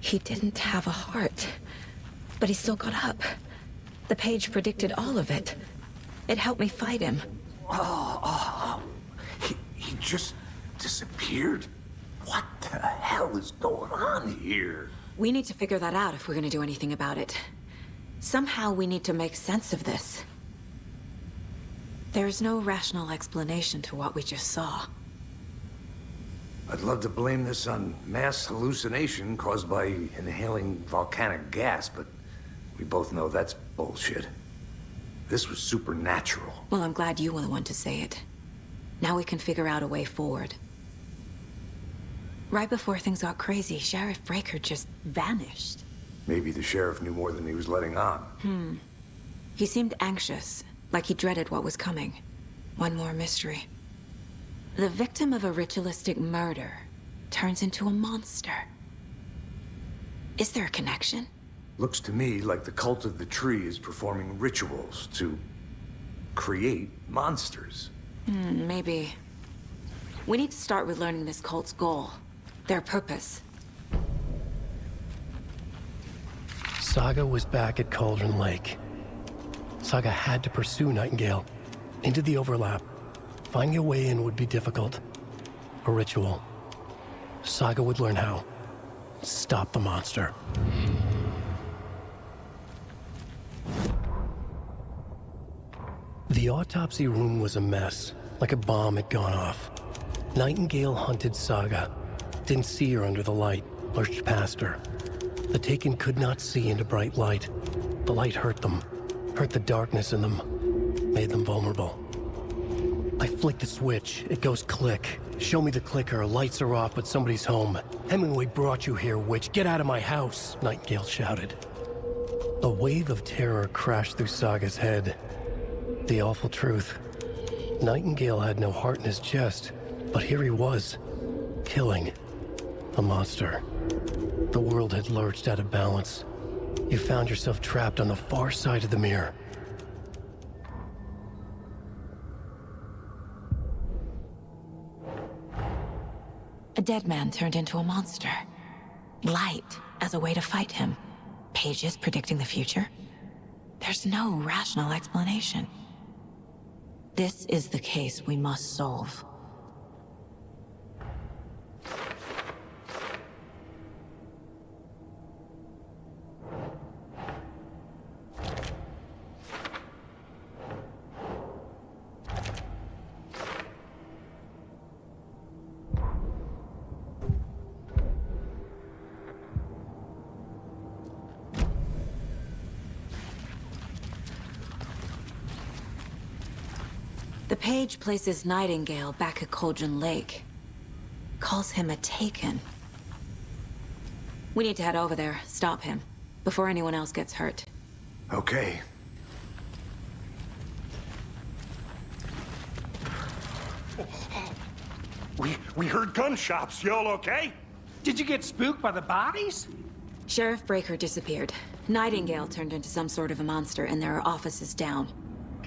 He didn't have a heart, but he still got up. The page predicted all of it. It helped me fight him. He just disappeared? What the hell is going on here? We need to figure that out if we're gonna do anything about it. Somehow we need to make sense of this. There's no rational explanation to what we just saw. I'd love to blame this on mass hallucination caused by inhaling volcanic gas, but we both know that's bullshit. This was supernatural. Well, I'm glad you were the one to say it. Now we can figure out a way forward. Right before things got crazy, Sheriff Breaker just vanished. Maybe the sheriff knew more than he was letting on. He seemed anxious, like he dreaded what was coming. One more mystery. The victim of a ritualistic murder turns into a monster. Is there a connection? Looks to me like the cult of the tree is performing rituals to create monsters. Maybe. We need to start with learning this cult's goal. Their purpose. Saga was back at Cauldron Lake. Saga had to pursue Nightingale into the overlap. Finding a way in would be difficult. A ritual. Saga would learn how. Stop the monster. The autopsy room was a mess, like a bomb had gone off. Nightingale hunted Saga. Didn't see her under the light, lurched past her. The Taken could not see into bright light. The light hurt them, hurt the darkness in them, made them vulnerable. I flick the switch, it goes click. Show me the clicker, lights are off, but somebody's home. Hemingway brought you here, witch. Get out of my house, Nightingale shouted. A wave of terror crashed through Saga's head. The awful truth. Nightingale had no heart in his chest, but here he was, killing a monster. The world had lurched out of balance. You found yourself trapped on the far side of the mirror. A dead man turned into a monster. Light as a way to fight him. Pages predicting the future. There's no rational explanation. This is the case we must solve. The page places Nightingale back at Cauldron Lake. Calls him a Taken. We need to head over there, stop him, before anyone else gets hurt. Okay. We heard gunshots. Y'all okay? Did you get spooked by the bodies? Sheriff Breaker disappeared. Nightingale turned into some sort of a monster, and there are offices down.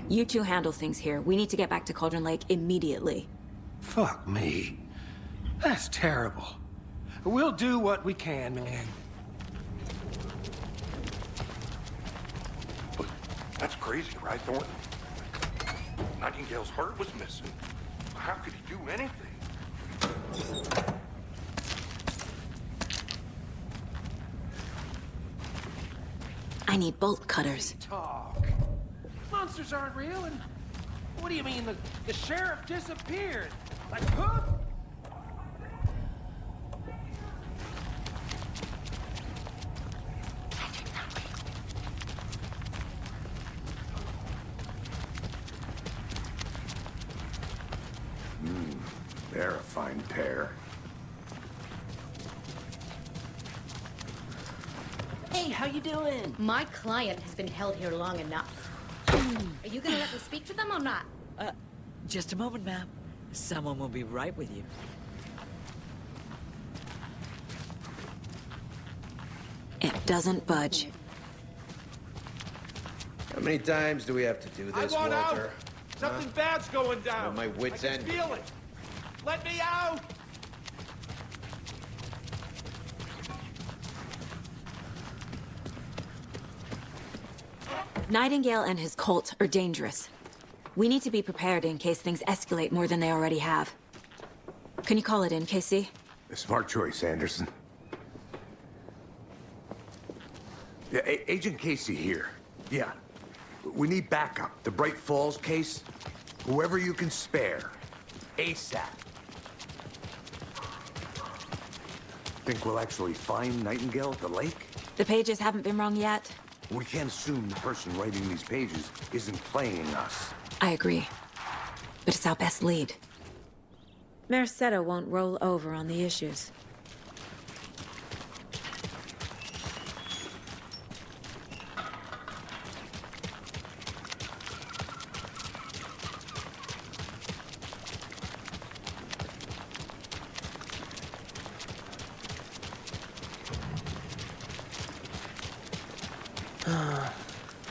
You two handle things here. We need to get back to Cauldron Lake immediately. Fuck me. That's terrible. We'll do what we can, man. But that's crazy, right, Thornton? Nightingale's heart was missing. How could he do anything? I need bolt cutters. Talk. Monsters aren't real, and what do you mean the sheriff disappeared? Like poof? They're a fine pair. Hey, how you doing? My client has been held here long enough. Are you gonna let me speak to them or not? Just a moment, ma'am. Someone will be right with you. It doesn't budge. How many times do we have to do this, Walter? Out! Something bad's going down. On my wit's I can end. feel it. Let me out! Nightingale and his cult are dangerous. We need to be prepared in case things escalate more than they already have. Can you call it in, KC? A smart choice, Anderson. Yeah, Agent Casey here. Yeah. We need backup. The Bright Falls case. Whoever you can spare. ASAP. Think we'll actually find Nightingale at the lake? The pages haven't been wrong yet. We can't assume the person writing these pages isn't playing us. I agree. But it's our best lead. Mercado won't roll over on the issues.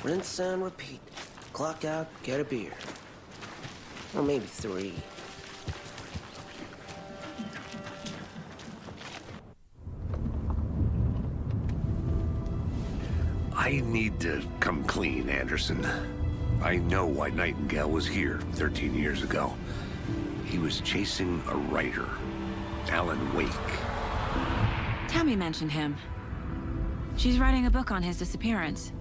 Rinse and repeat. Clock out, get a beer. Or maybe 3. I need to come clean, Anderson. I know why Nightingale was here 13 years ago. He was chasing a writer, Alan Wake. Tammy mentioned him. She's writing a book on his disappearance.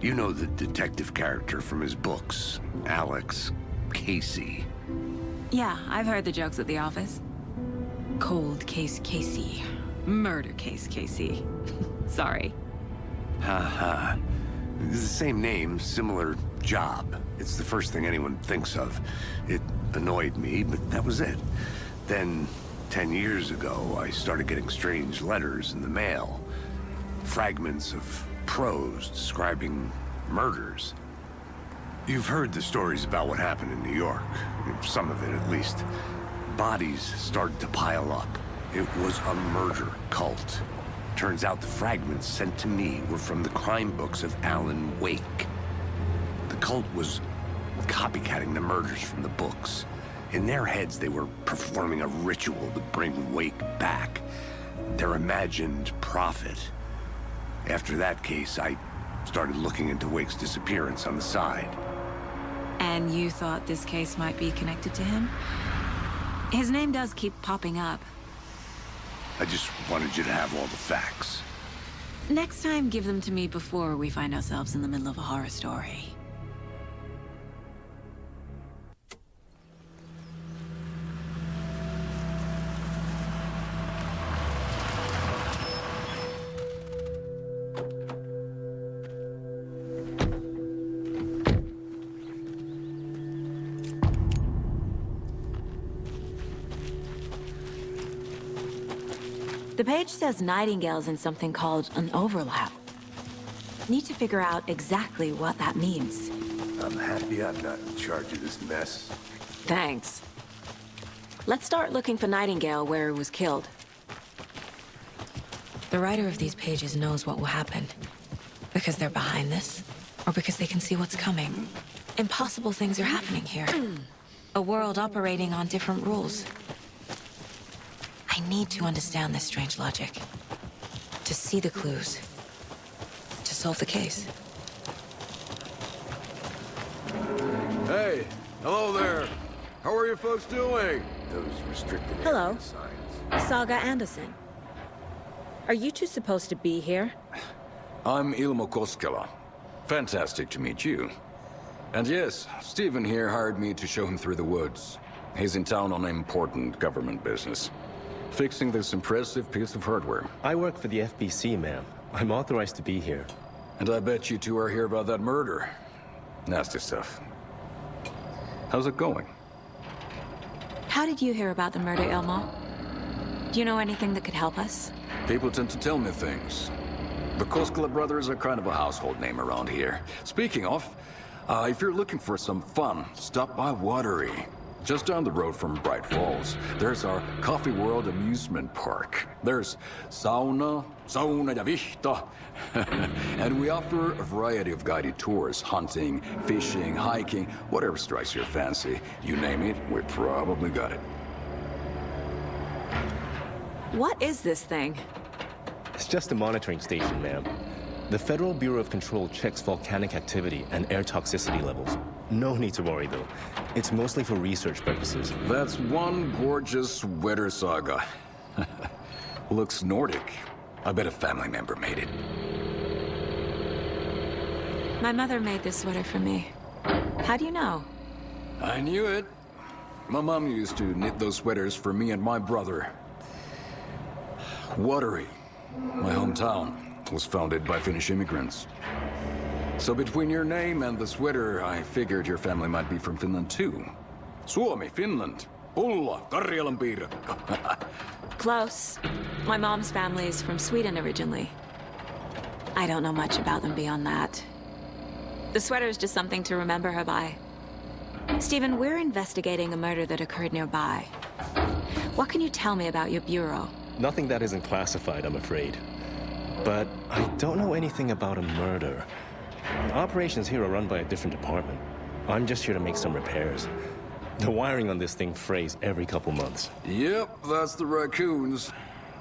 You know the detective character from his books, Alex Casey. Yeah, I've heard the jokes at the office. Cold case Casey. Murder case Casey. Sorry. Ha. It's the same name, similar job. It's the first thing anyone thinks of. It annoyed me, but that was it. Then, 10 years ago, I started getting strange letters in the mail. Fragments of prose describing murders. You've heard the stories about what happened in New York. Some of it, at least. Bodies started to pile up. It was a murder cult. Turns out the fragments sent to me were from the crime books of Alan Wake. The cult was copycatting the murders from the books. In their heads, they were performing a ritual to bring Wake back. Their imagined prophet. After that case, I started looking into Wake's disappearance on the side. And you thought this case might be connected to him? His name does keep popping up. I just wanted you to have all the facts. Next time, give them to me before we find ourselves in the middle of a horror story. The page says Nightingale's in something called an overlap. Need to figure out exactly what that means. I'm happy I'm not in charge of this mess. Thanks. Let's start looking for Nightingale where he was killed. The writer of these pages knows what will happen. Because they're behind this, or because they can see what's coming. Impossible things are happening here. A world operating on different rules. I need to understand this strange logic. To see the clues. To solve the case. Hey, hello there. How are you folks doing? Those restricted Hello. area signs. Saga Anderson. Are you two supposed to be here? I'm Ilmo Koskela. Fantastic to meet you. And yes, Stephen here hired me to show him through the woods. He's in town on important government business. Fixing this impressive piece of hardware. I work for the FBC, ma'am. I'm authorized to be here. And I bet you two are here about that murder. Nasty stuff. How's it going? How did you hear about the murder, Ilmo? Do you know anything that could help us? People tend to tell me things. The Koskela brothers are kind of a household name around here. Speaking of, if you're looking for some fun, stop by Watery. Just down the road from Bright Falls, there's our Coffee World amusement park. There's sauna ja vihta. And we offer a variety of guided tours, hunting, fishing, hiking, whatever strikes your fancy. You name it, we probably got it. What is this thing? It's just a monitoring station, ma'am. The Federal Bureau of Control checks volcanic activity and air toxicity levels. No need to worry, though. It's mostly for research purposes. That's one gorgeous sweater, Saga. Looks Nordic. I bet a family member made it. My mother made this sweater for me. How do you know? I knew it. My mom used to knit those sweaters for me and my brother. Watery, my hometown, was founded by Finnish immigrants. So between your name and the sweater, I figured your family might be from Finland too. Suomi, Finland. Ulla, Karjalanpiirakka. Close. My mom's family is from Sweden originally. I don't know much about them beyond that. The sweater is just something to remember her by. Stephen, we're investigating a murder that occurred nearby. What can you tell me about your bureau? Nothing that isn't classified, I'm afraid. But I don't know anything about a murder. Operations here are run by a different department. I'm just here to make some repairs. The wiring on this thing frays every couple months. Yep, that's the raccoons.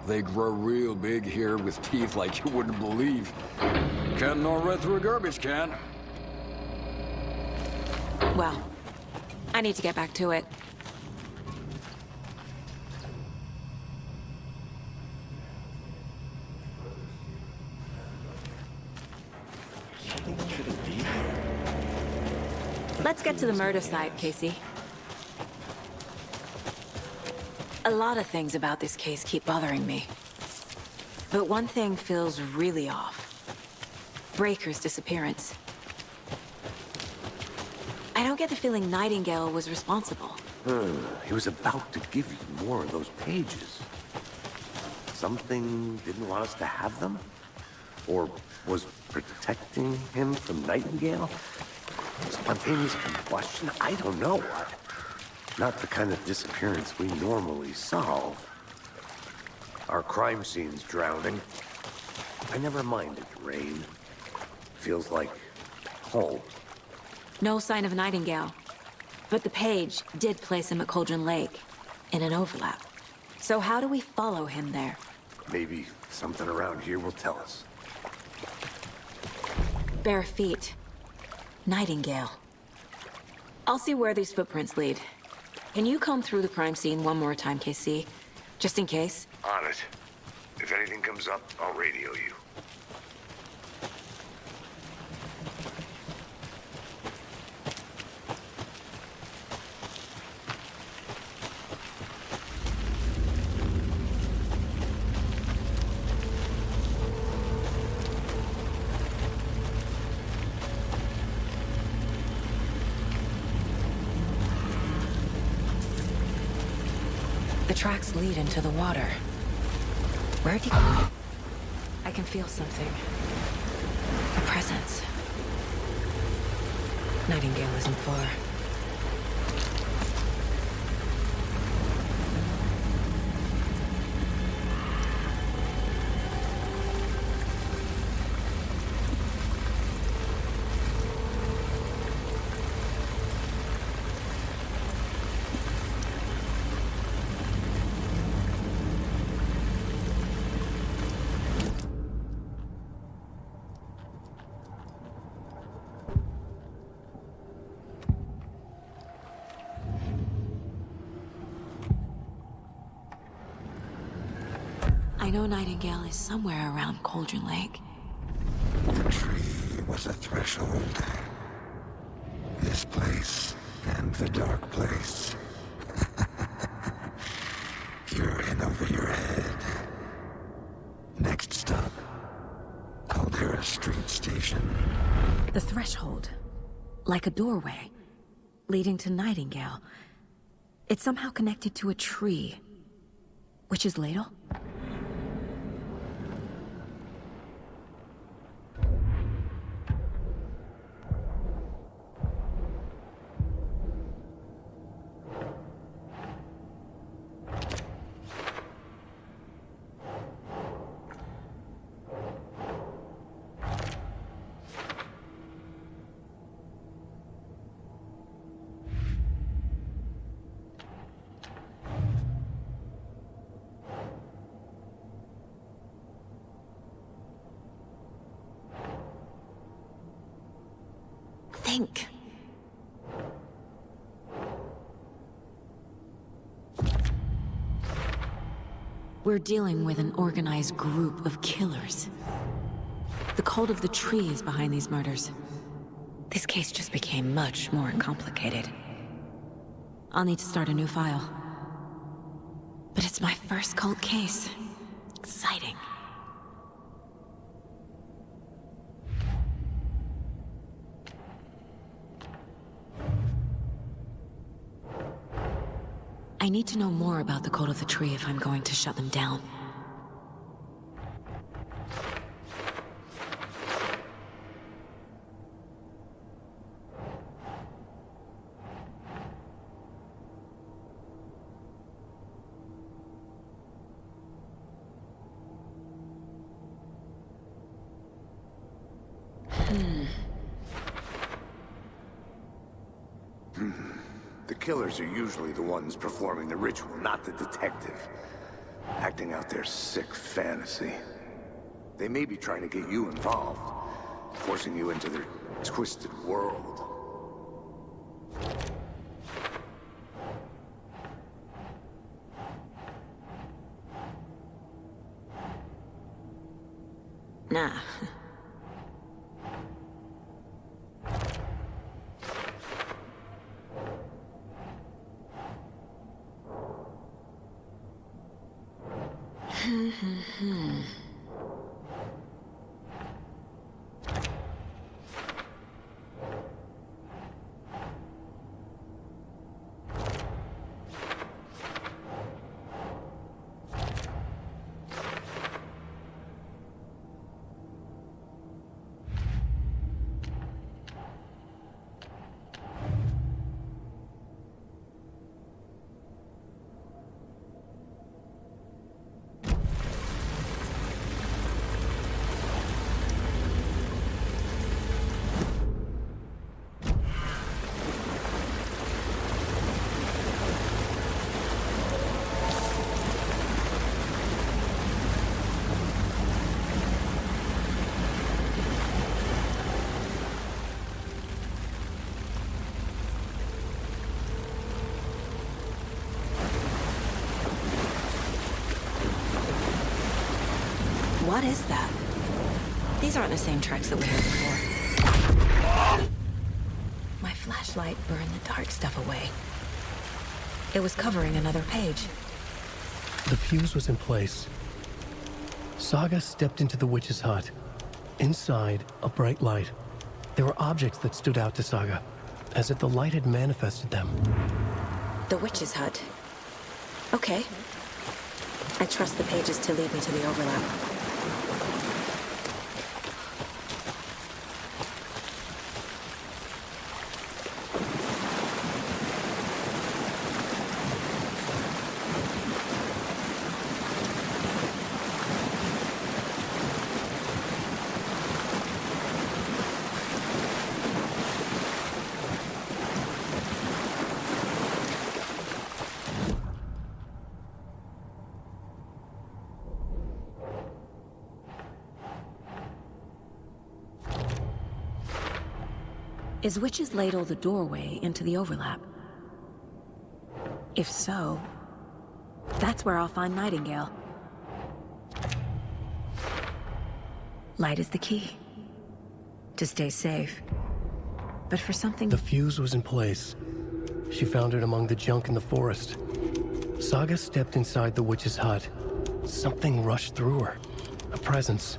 They grow real big here with teeth like you wouldn't believe. Can't know right through a garbage can. Well, I need to get back to it. Let's get to the murder site, Casey. A lot of things about this case keep bothering me. But one thing feels really off. Breaker's disappearance. I don't get the feeling Nightingale was responsible. He was about to give you more of those pages. Something didn't want us to have them? Or was protecting him from Nightingale? Spontaneous combustion? I don't know. Not the kind of disappearance we normally solve. Our crime scene's drowning. I never minded rain. Feels like home. No sign of Nightingale. But the page did place him at Cauldron Lake, in an overlap. So how do we follow him there? Maybe something around here will tell us. Bare feet. Nightingale. I'll see where these footprints lead. Can you comb through the crime scene one more time, KC? Just in case? On it. If anything comes up, I'll radio you. The tracks lead into the water. Where'd he go? I can feel something. A presence. Nightingale isn't far. I know Nightingale is somewhere around Cauldron Lake. The tree was a threshold. This place and the dark place. You're in over your head. Next stop, Caldera Street Station. The threshold. Like a doorway. Leading to Nightingale. It's somehow connected to a tree. Witch's Ladle? think. We're dealing with an organized group of killers. The cult of the tree is behind these murders. This case just became much more complicated. I'll need to start a new file. But it's my first cult case. Exciting. I need to know more about the cult of the tree if I'm going to shut them down. The killers are usually the ones performing the ritual, not the detective. Acting out their sick fantasy. They may be trying to get you involved, forcing you into their twisted world. Nah. What is that? These aren't the same tracks that we heard before. My flashlight burned the dark stuff away. It was covering another page. The fuse was in place. Saga stepped into the witch's hut. Inside, a bright light. There were objects that stood out to Saga, as if the light had manifested them. The witch's hut. Okay. I trust the pages to lead me to the overlap. Is Witch's Ladle the doorway into the overlap? If so, that's where I'll find Nightingale. Light is the key. To stay safe. But for something... The fuse was in place. She found it among the junk in the forest. Saga stepped inside the witch's hut. Something rushed through her. A presence.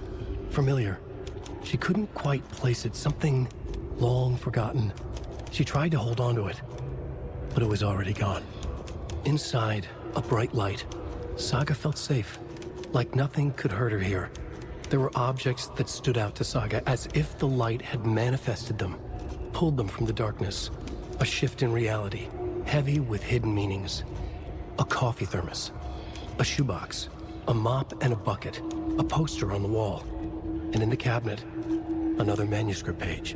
Familiar. She couldn't quite place it. Something long forgotten. She tried to hold on to it, but it was already gone. Inside, a bright light. Saga felt safe, like nothing could hurt her here. There were objects that stood out to Saga, as if the light had manifested them, pulled them from the darkness. A shift in reality, heavy with hidden meanings. A coffee thermos, a shoebox, a mop and a bucket, a poster on the wall, and in the cabinet, another manuscript page.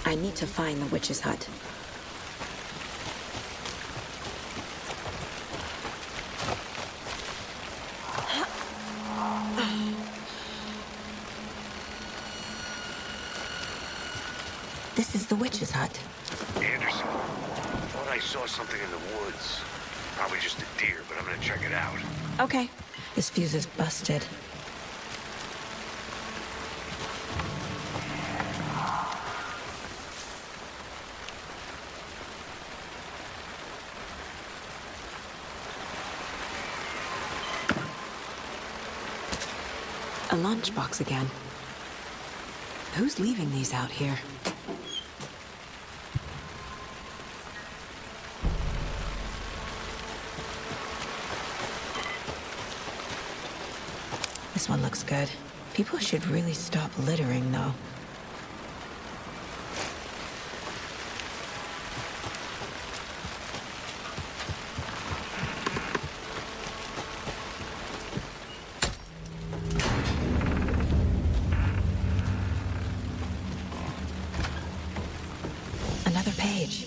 I need to find the witch's hut. the witch's hut. Anderson, thought I saw something in the woods. Probably just a deer, but I'm gonna check it out. Okay. This fuse is busted. A lunchbox again. Who's leaving these out here? This one looks good. People should really stop littering, though. Another page.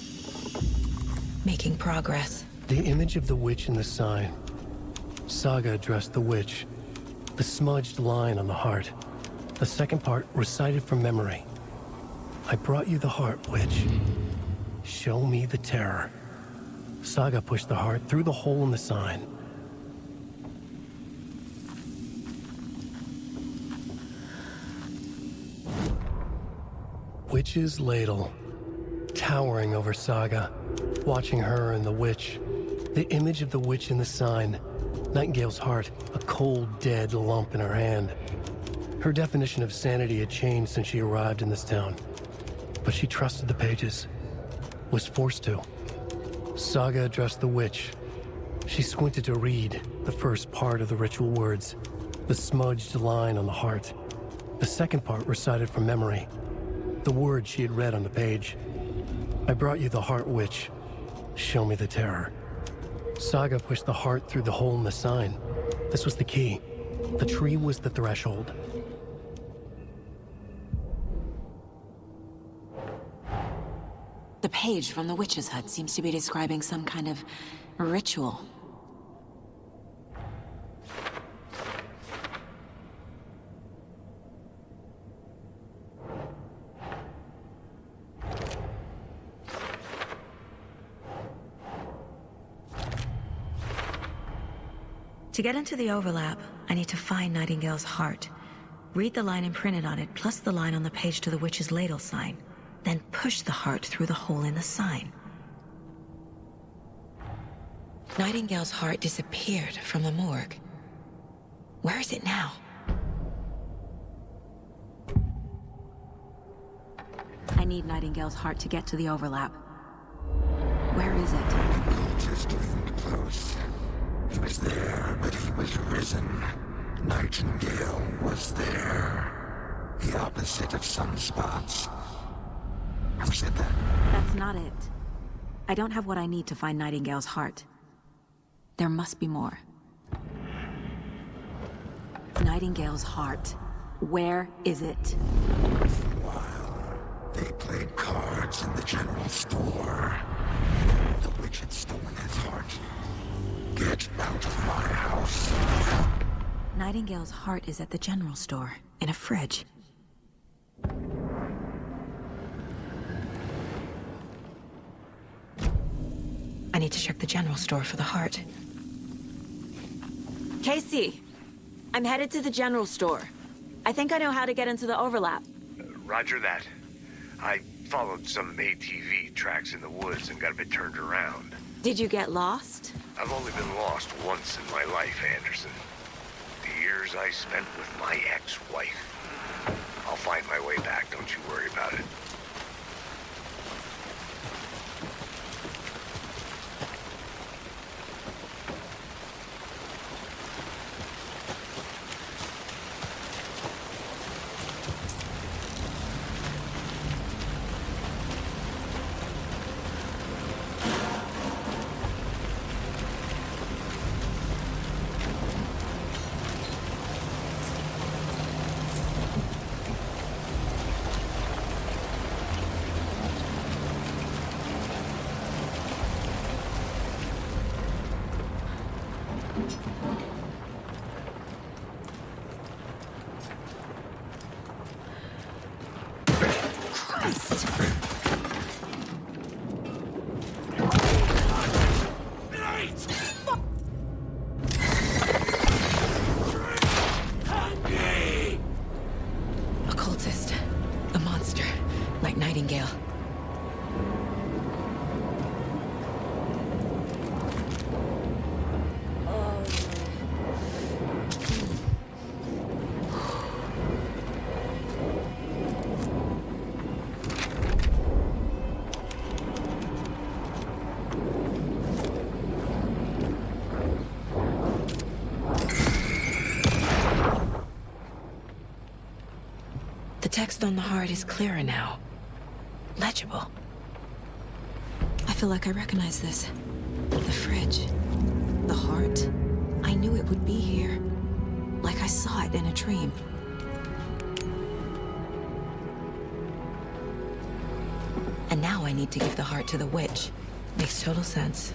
Making progress. The image of the witch in the sign. Saga addressed the witch. The smudged line on the heart. The second part recited from memory. I brought you the heart, witch. Show me the terror. Saga pushed the heart through the hole in the sign. Witch's ladle. Towering over Saga. Watching her and the witch. The image of the witch in the sign. Nightingale's heart, a cold, dead lump in her hand. Her definition of sanity had changed since she arrived in this town. But she trusted the pages. Was forced to. Saga addressed the witch. She squinted to read the first part of the ritual words. The smudged line on the heart. The second part recited from memory. The words she had read on the page. I brought you the heart, witch. Show me the terror. Saga pushed the heart through the hole in the sign. This was the key. The tree was the threshold. The page from the witch's hut seems to be describing some kind of ritual. To get into the overlap, I need to find Nightingale's heart. Read the line imprinted on it, plus the line on the page to the witch's ladle sign. Then push the heart through the hole in the sign. Nightingale's heart disappeared from the morgue. Where is it now? I need Nightingale's heart to get to the overlap. Where is it? Just leaned close. He was there, but he was risen. Nightingale was there. The opposite of sunspots. Who said that? That's not it. I don't have what I need to find Nightingale's heart. There must be more. Nightingale's heart. Where is it? While they played cards in the general store, the witch had stolen his heart. Get out of my house. Nightingale's heart is at the general store, in a fridge. I need to check the general store for the heart. Casey, I'm headed to the general store. I think I know how to get into the overlap. Roger that. I followed some ATV tracks in the woods and got a bit turned around. Did you get lost? I've only been lost once in my life, Anderson. The years I spent with my ex-wife. I'll find my way back, don't you worry about it. fast. A cultist. A monster. Like Nightingale. The text on the heart is clearer now. Legible. I feel like I recognize this. The fridge. The heart. I knew it would be here. Like I saw it in a dream. And now I need to give the heart to the witch. Makes total sense.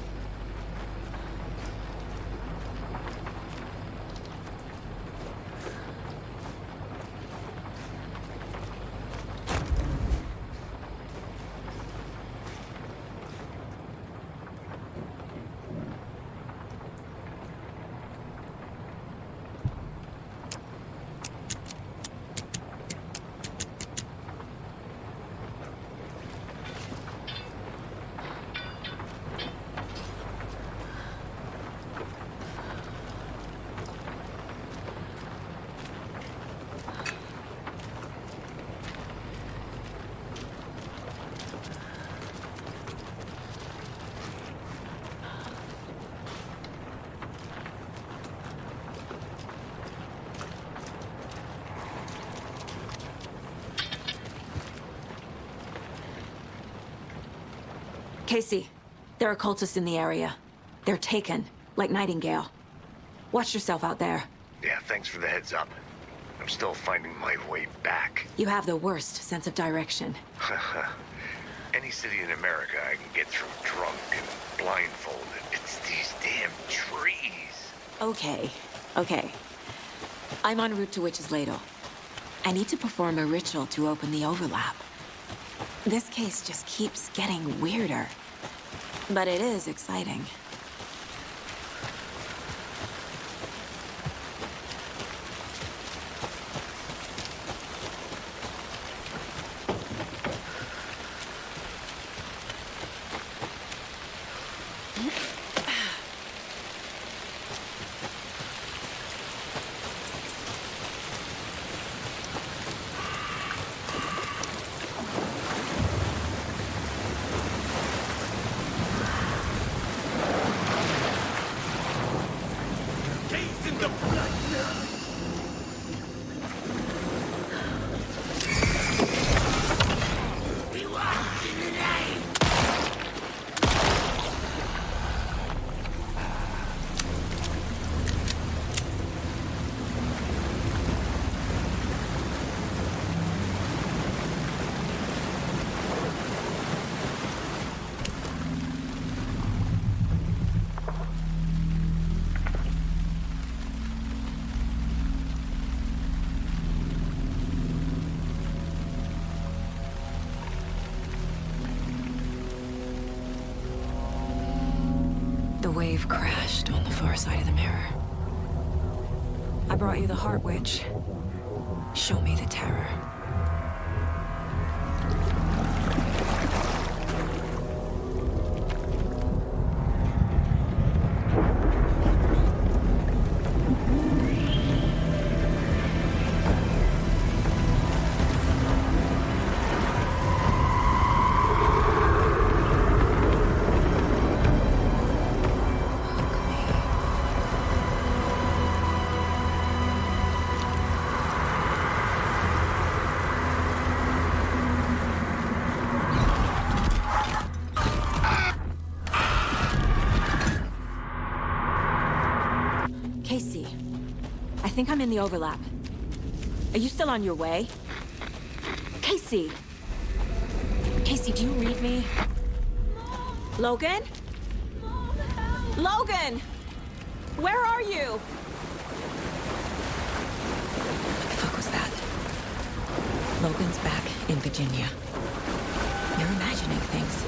Casey, there are cultists in the area. They're taken, like Nightingale. Watch yourself out there. Yeah, thanks for the heads up. I'm still finding my way back. You have the worst sense of direction. Any city in America I can get through drunk and blindfolded. It's these damn trees. Okay. I'm en route to Witch's Ladle. I need to perform a ritual to open the overlap. This case just keeps getting weirder. But it is exciting. The wave crashed on the far side of the mirror. I brought you the Heart Witch. Show me the terror. Casey, I think I'm in the overlap. Are you still on your way? Casey! Casey, do you read me? Mom. Logan? Mom, help. Logan! Where are you? What the fuck was that? Logan's back in Virginia. You're imagining things.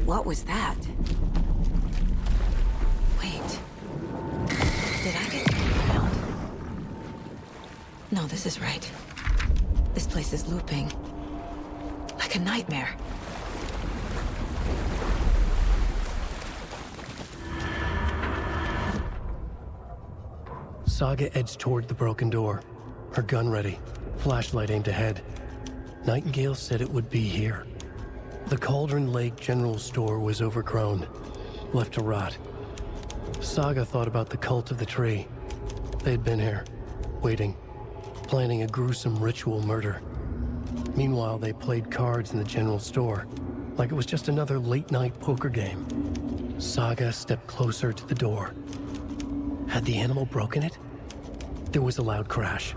What was that? Wait. Did I get found? No, this is right. This place is looping. Like a nightmare. Saga edged toward the broken door, her gun ready, flashlight aimed ahead. Nightingale said it would be here. The Cauldron Lake General Store was overgrown, left to rot. Saga thought about the cult of the tree. They'd been here, waiting, planning a gruesome ritual murder. Meanwhile, they played cards in the general store, like it was just another late-night poker game. Saga stepped closer to the door. Had the animal broken it? There was a loud crash.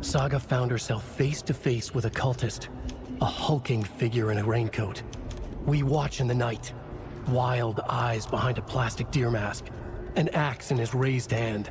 Saga found herself face to face with a cultist. A hulking figure in a raincoat. We watch in the night. Wild eyes behind a plastic deer mask. An axe in his raised hand.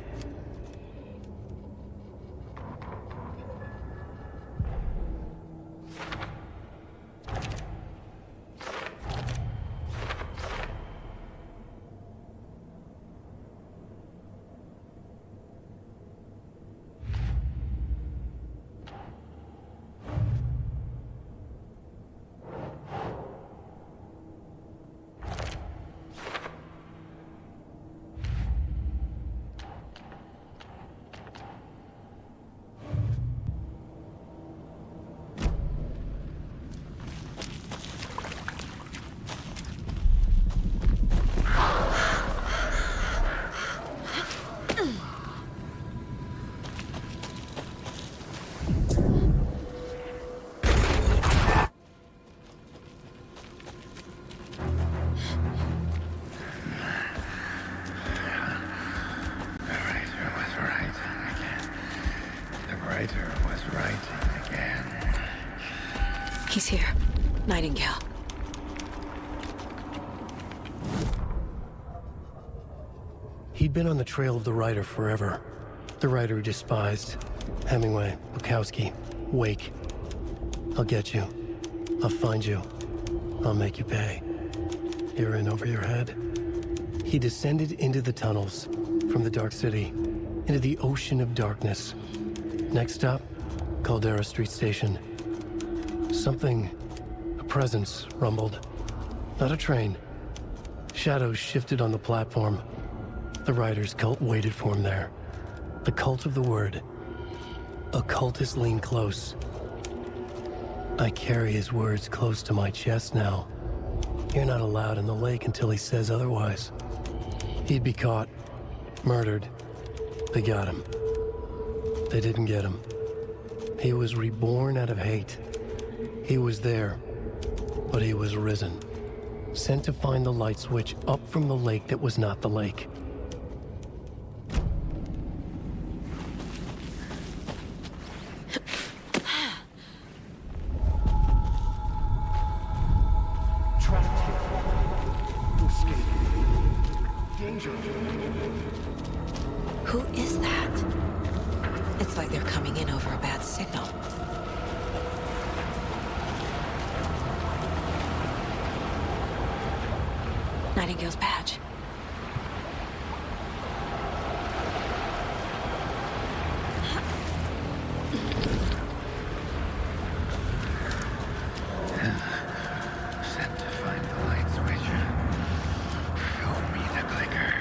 He's here. Nightingale. He'd been on the trail of the writer forever. The writer he despised. Hemingway, Bukowski, Wake. I'll get you. I'll find you. I'll make you pay. You're in over your head. He descended into the tunnels, from the Dark City, into the ocean of darkness. Next stop, Caldera Street Station. Something, a presence, rumbled. Not a train. Shadows shifted on the platform. The writer's cult waited for him there. The cult of the word. A cultist leaned close. I carry his words close to my chest now. You're not allowed in the lake until he says otherwise. He'd be caught, murdered. They got him. They didn't get him. He was reborn out of hate. He was there, but he was risen. Sent to find the light switch up from the lake that was not the lake. Who is that? It's like they're coming in over a bad signal. Nightingale's badge. Sent to find the light switch. Show me the clicker.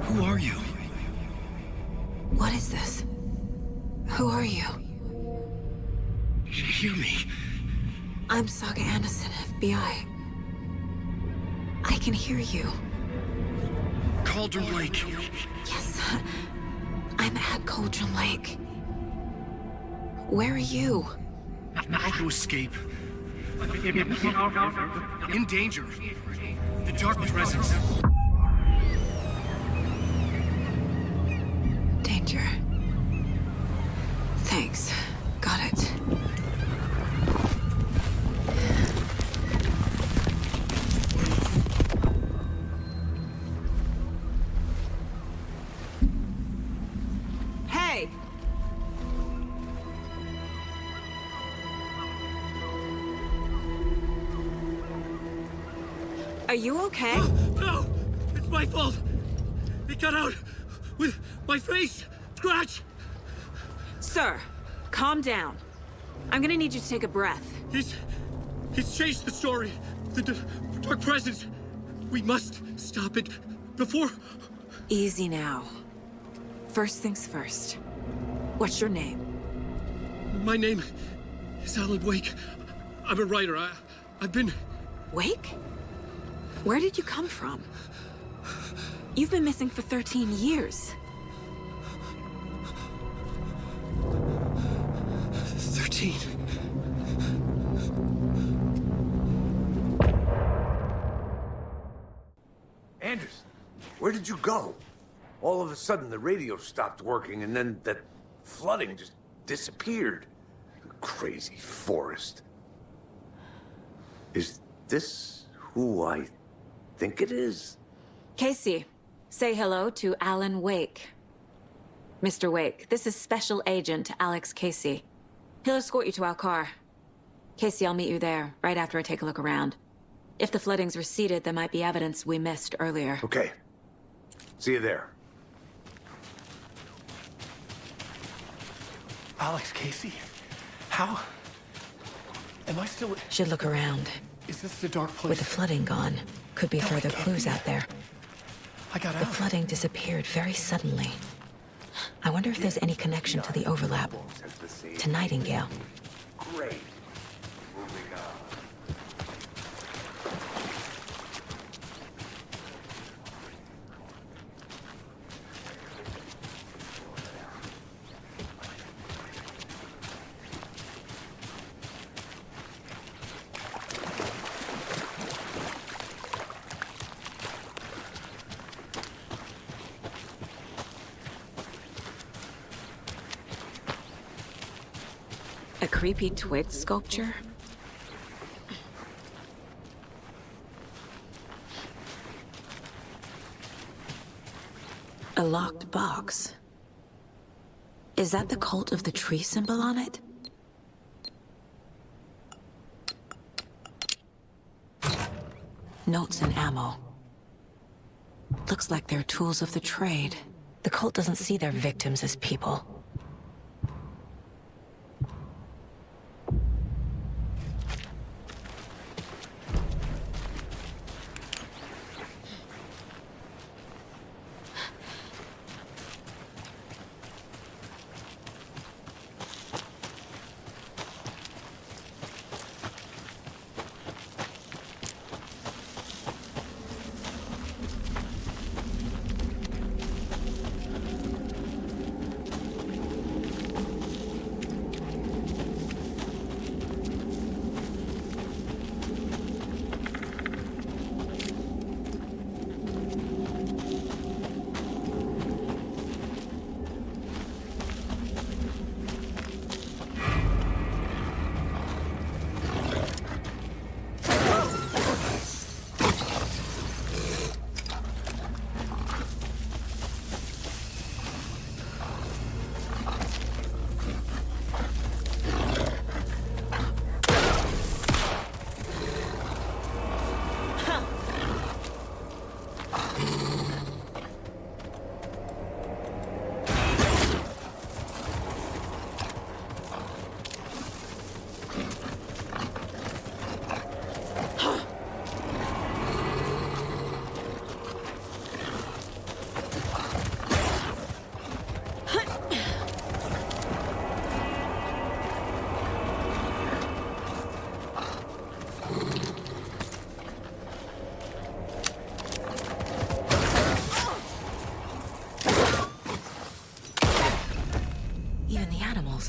Who are you? What is this? Who are you? Hear me. I'm Saga Anderson, FBI. I can hear you. Cauldron Lake. Yes, I'm at Cauldron Lake. Where are you? Not to escape. In danger. The dark presence. Danger. Thanks. Got it. Hey! Are you okay? No! It's my fault! It got out with my face! Scratch! Sir, calm down. I'm gonna need you to take a breath. He's changed the story. The dark presence. We must stop it before... Easy now. First things first. What's your name? My name is Alan Wake. I'm a writer. I've been... Wake? Where did you come from? You've been missing for 13 years. 13. Anderson, where did you go? All of a sudden, the radio stopped working, and then that flooding just disappeared. Crazy forest. Is this who I think it is? Casey, say hello to Alan Wake. Mr. Wake, this is Special Agent Alex Casey. He'll escort you to our car. Casey, I'll meet you there, right after I take a look around. If the flooding's receded, there might be evidence we missed earlier. Okay. See you there. Alex Casey? How? Am I still... Should look around. Is this the dark place? With the flooding gone, could be further clues out there. I got out. The flooding disappeared very suddenly. I wonder if there's any connection to the overlap. To Nightingale. Great. Moving on. A creepy twig sculpture? A locked box. Is that the cult of the tree symbol on it? Notes and ammo. Looks like they're tools of the trade. The cult doesn't see their victims as people.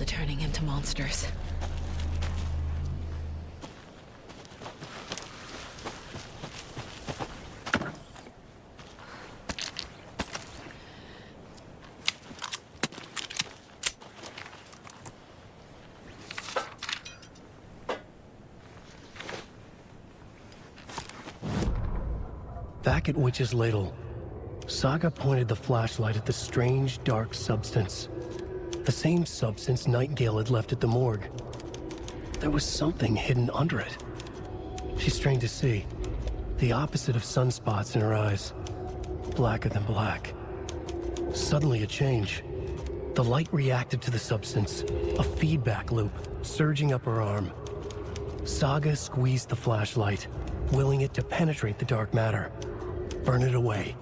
to turning into monsters. Back at Witch's Ladle, Saga pointed the flashlight at the strange, dark substance. The same substance Nightingale had left at the morgue. There was something hidden under it. She strained to see. The opposite of sunspots in her eyes. Blacker than black. Suddenly a change. The light reacted to the substance. A feedback loop, surging up her arm. Saga squeezed the flashlight, willing it to penetrate the dark matter. Burn it away.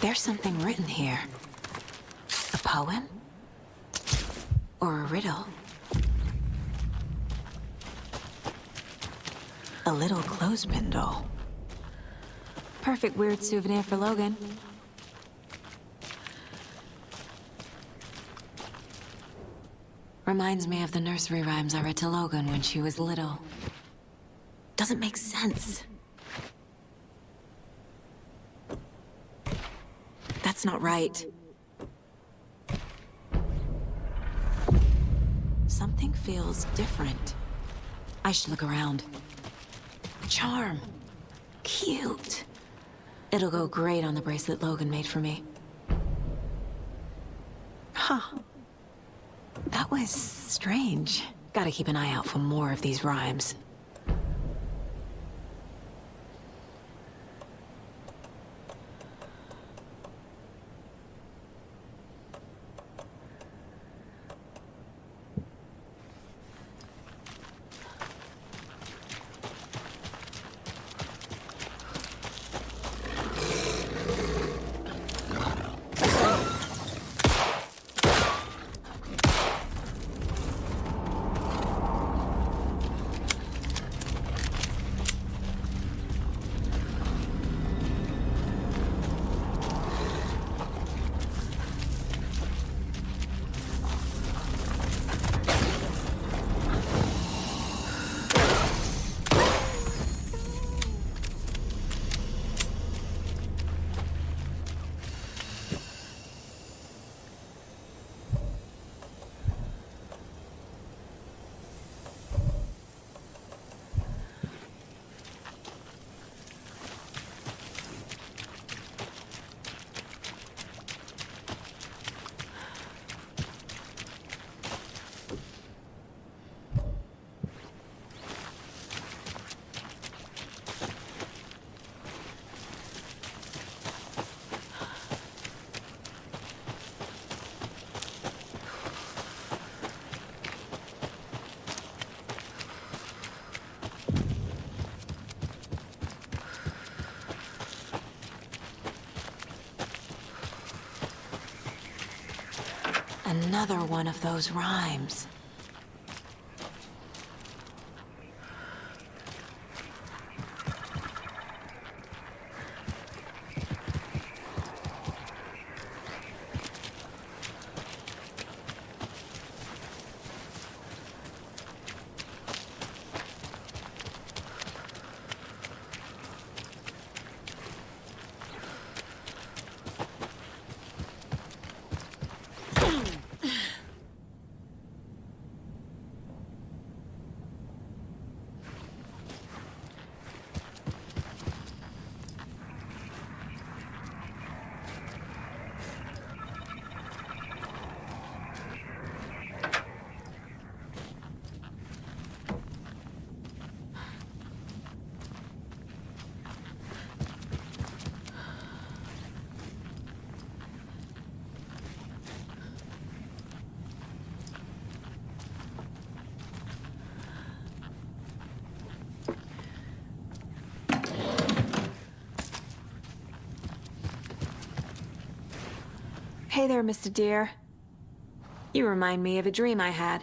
There's something written here. A poem? Or a riddle? A little clothespin doll. Perfect weird souvenir for Logan. Reminds me of the nursery rhymes I read to Logan when she was little. Doesn't make sense. That's not right. Something feels different. I should look around. Charm. Cute. It'll go great on the bracelet Logan made for me. Huh. That was strange. Gotta keep an eye out for more of these rhymes. Another one of those rhymes. Hey there, Mr. Deer. You remind me of a dream I had.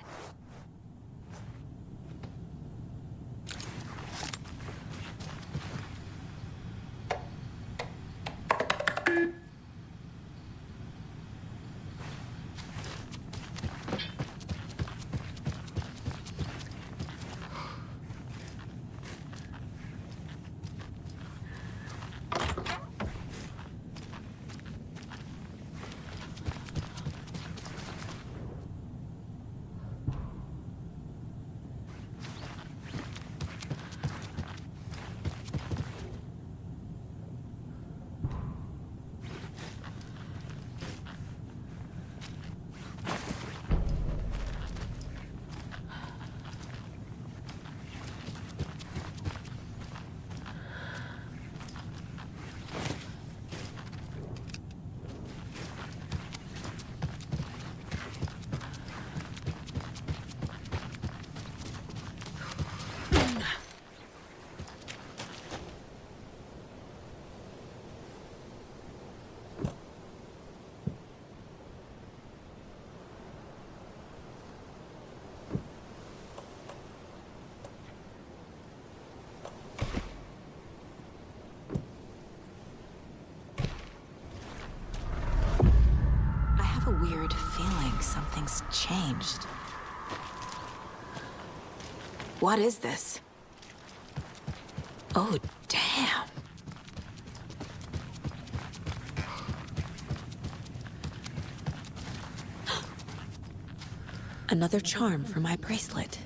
A weird feeling something's changed. What is this? Oh, damn. Another charm for my bracelet.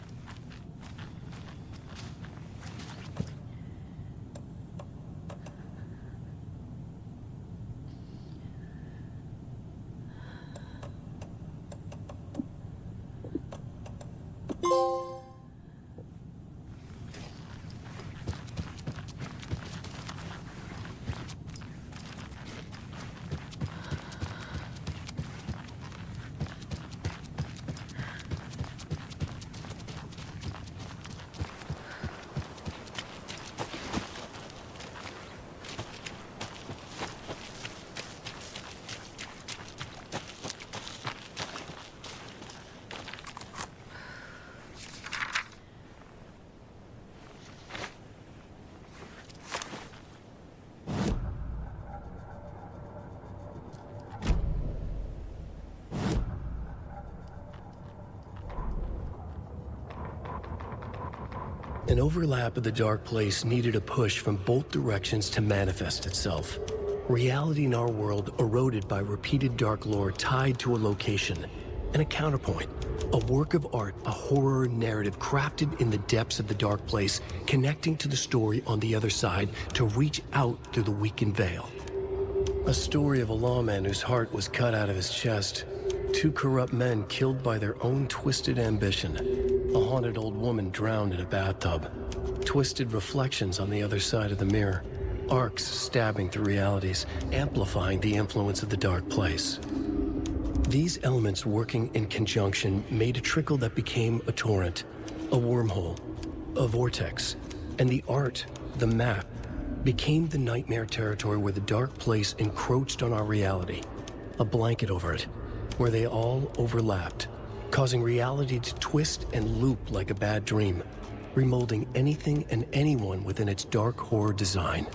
An overlap of the dark place needed a push from both directions to manifest itself. Reality in our world eroded by repeated dark lore tied to a location, and a counterpoint, a work of art, a horror narrative crafted in the depths of the dark place, connecting to the story on the other side to reach out through the weakened veil. A story of a lawman whose heart was cut out of his chest, two corrupt men killed by their own twisted ambition, a haunted old woman drowned in a bathtub, twisted reflections on the other side of the mirror, arcs stabbing through realities, amplifying the influence of the dark place. These elements working in conjunction made a trickle that became a torrent, a wormhole, a vortex, and the art, the map, became the nightmare territory where the dark place encroached on our reality, a blanket over it, where they all overlapped, causing reality to twist and loop like a bad dream, remolding anything and anyone within its dark horror design.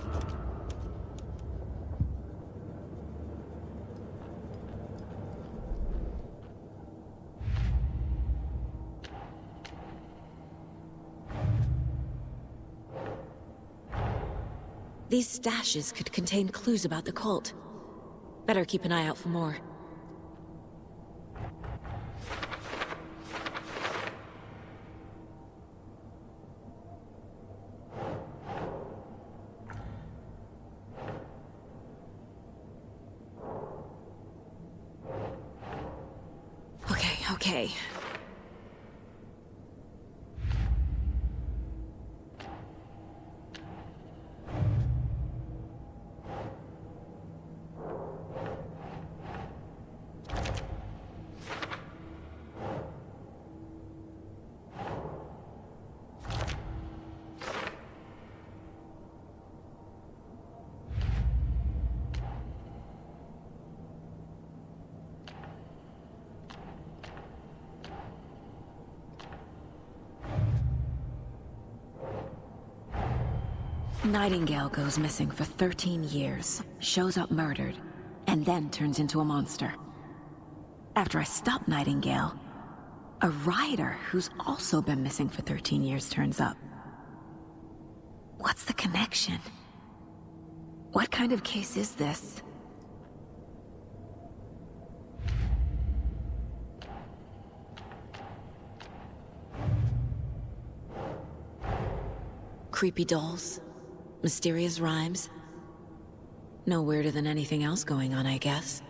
These stashes could contain clues about the cult. Better keep an eye out for more. Okay. Nightingale goes missing for 13 years, shows up murdered, and then turns into a monster. After I stop Nightingale, a rider who's also been missing for 13 years turns up. What's the connection? What kind of case is this? Creepy dolls, mysterious rhymes. No weirder than anything else going on, I guess.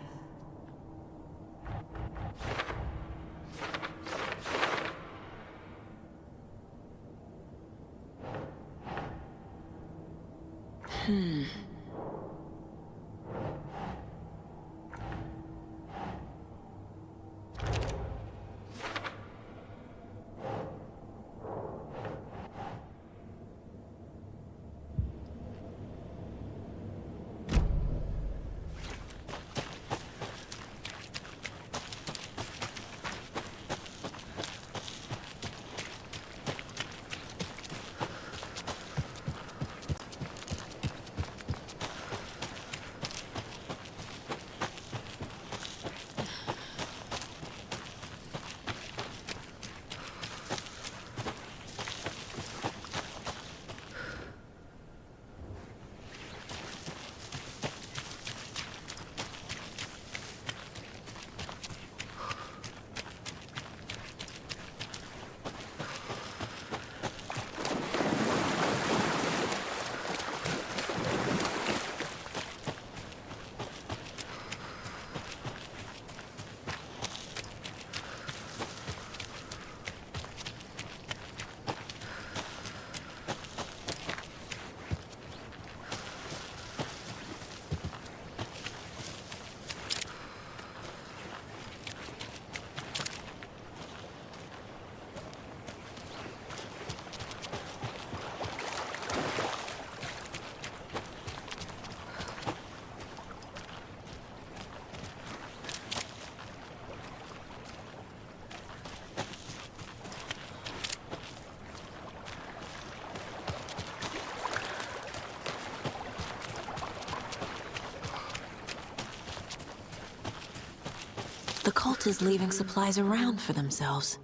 The cult is leaving supplies around for themselves.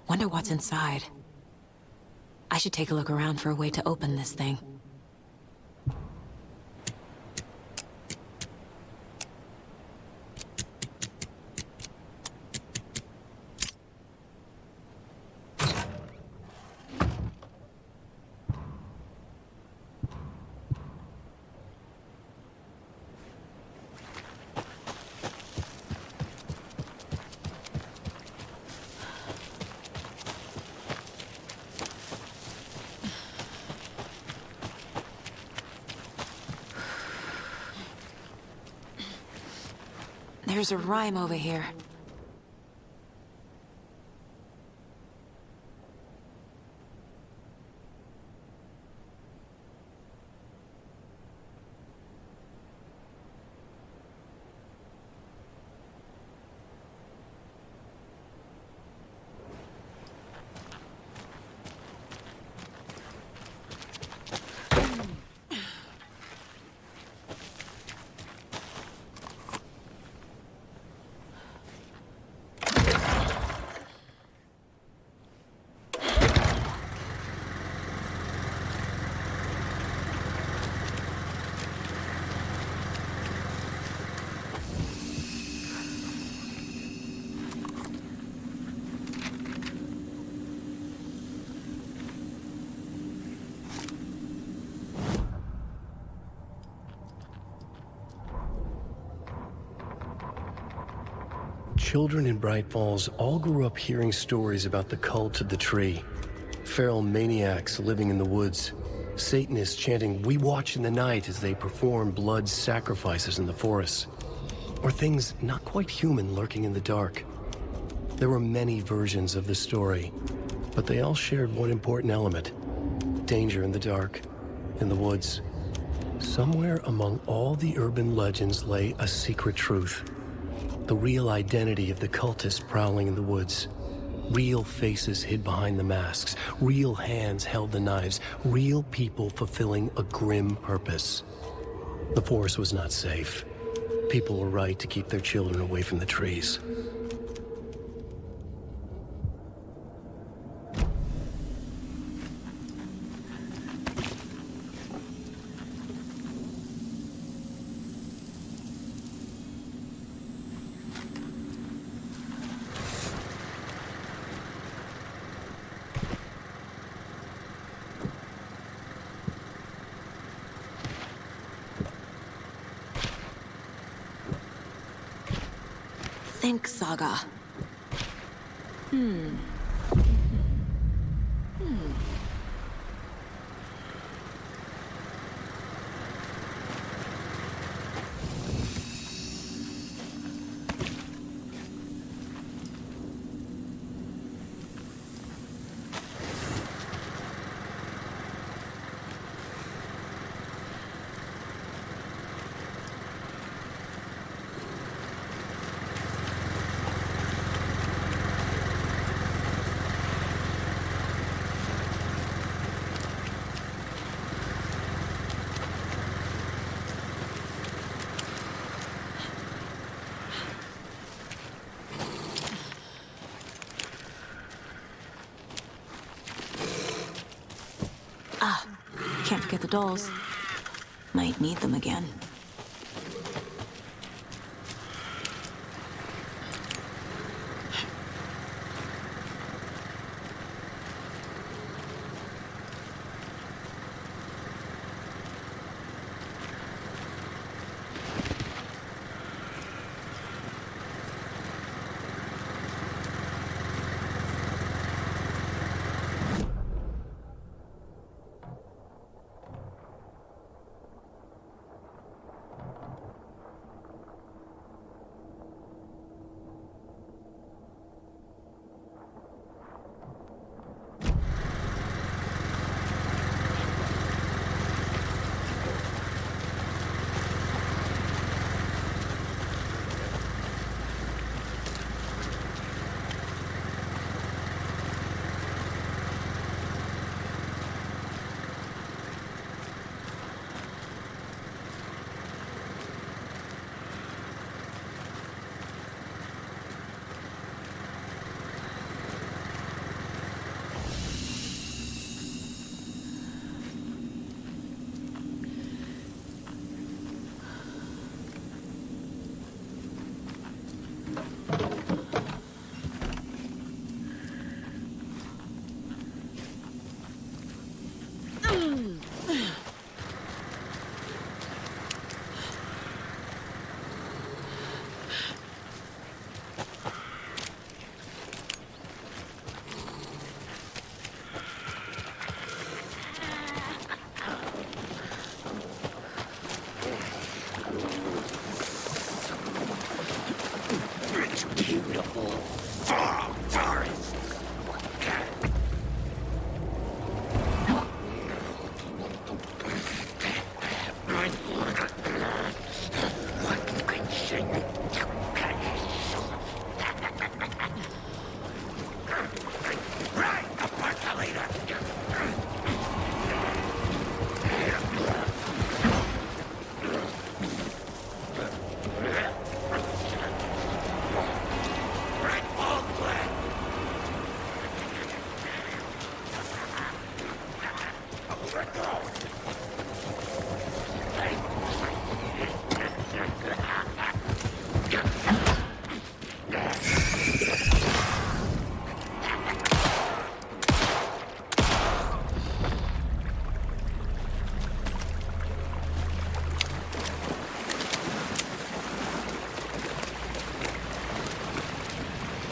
Wonder what's inside. I should take a look around for a way to open this thing. There's a rhyme over here. Children in Bright Falls all grew up hearing stories about the cult of the tree. Feral maniacs living in the woods. Satanists chanting, "We watch in the night," as they perform blood sacrifices in the forests. Or things not quite human lurking in the dark. There were many versions of the story, but they all shared one important element. Danger in the dark, in the woods. Somewhere among all the urban legends lay a secret truth. The real identity of the cultists prowling in the woods. Real faces hid behind the masks. Real hands held the knives. Real people fulfilling a grim purpose. The forest was not safe. People were right to keep their children away from the trees. Think, Saga. Can't forget the dolls. Might need them again.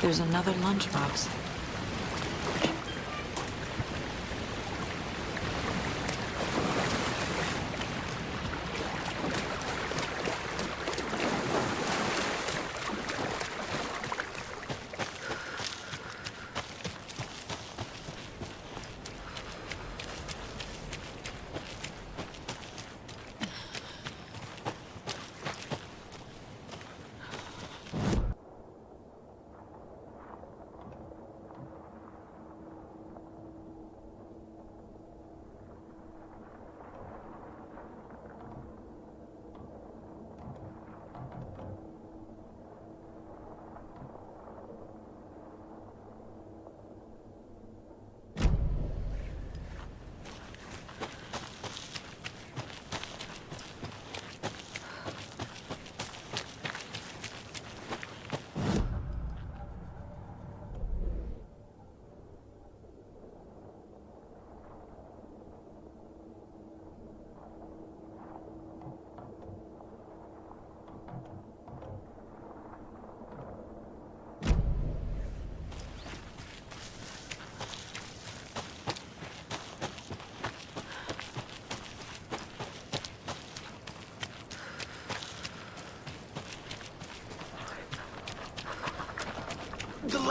There's another lunchbox.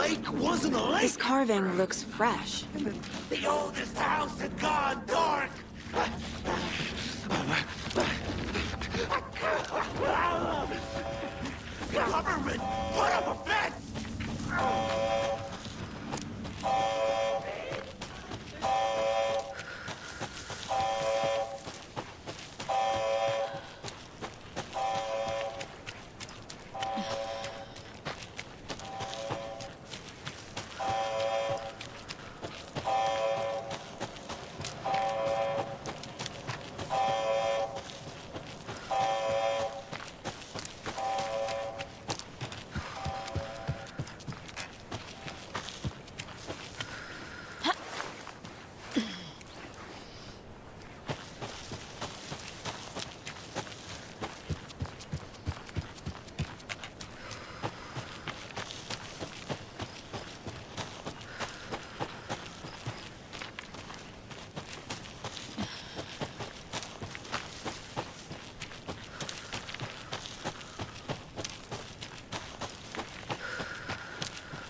lake wasn't a lake! This carving looks fresh. The oldest house had gone dark! Government, put up a fence!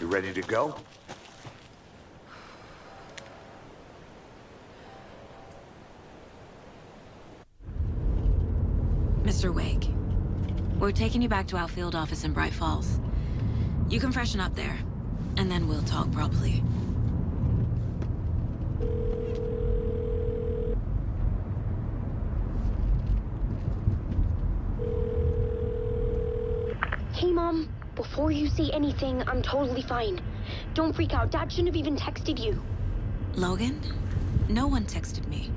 You ready to go? Mr. Wake, we're taking you back to our field office in Bright Falls. You can freshen up there, and then we'll talk properly. Hey, Mom. Before you say anything, I'm totally fine. Don't freak out. Dad shouldn't have even texted you. Logan? No one texted me.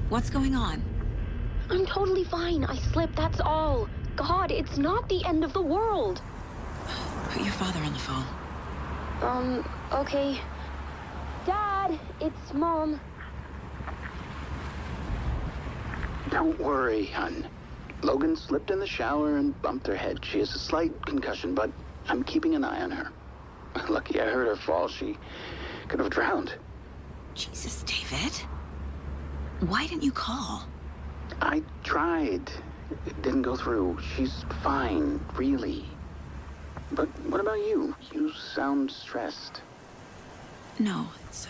What's going on? I'm totally fine. I slipped, that's all. God, it's not the end of the world. Put your father on the phone. Okay. Dad, it's Mom. Don't worry, hon. Logan slipped in the shower and bumped her head. She has a slight concussion, but I'm keeping an eye on her. Lucky I heard her fall. She could have drowned. Jesus, David. Why didn't you call? I tried. It didn't go through. She's fine, really. But what about you? You sound stressed. No, it's,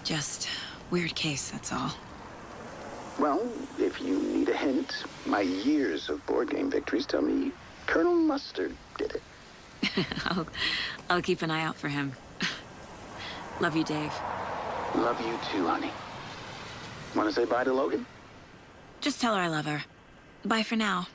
just weird case, that's all. Well, if you need a hint, my years of board game victories tell me Colonel Mustard did it. I'll keep an eye out for him. Love you, Dave. Love you too, honey. Want to say bye to Logan? Just tell her I love her. Bye for now.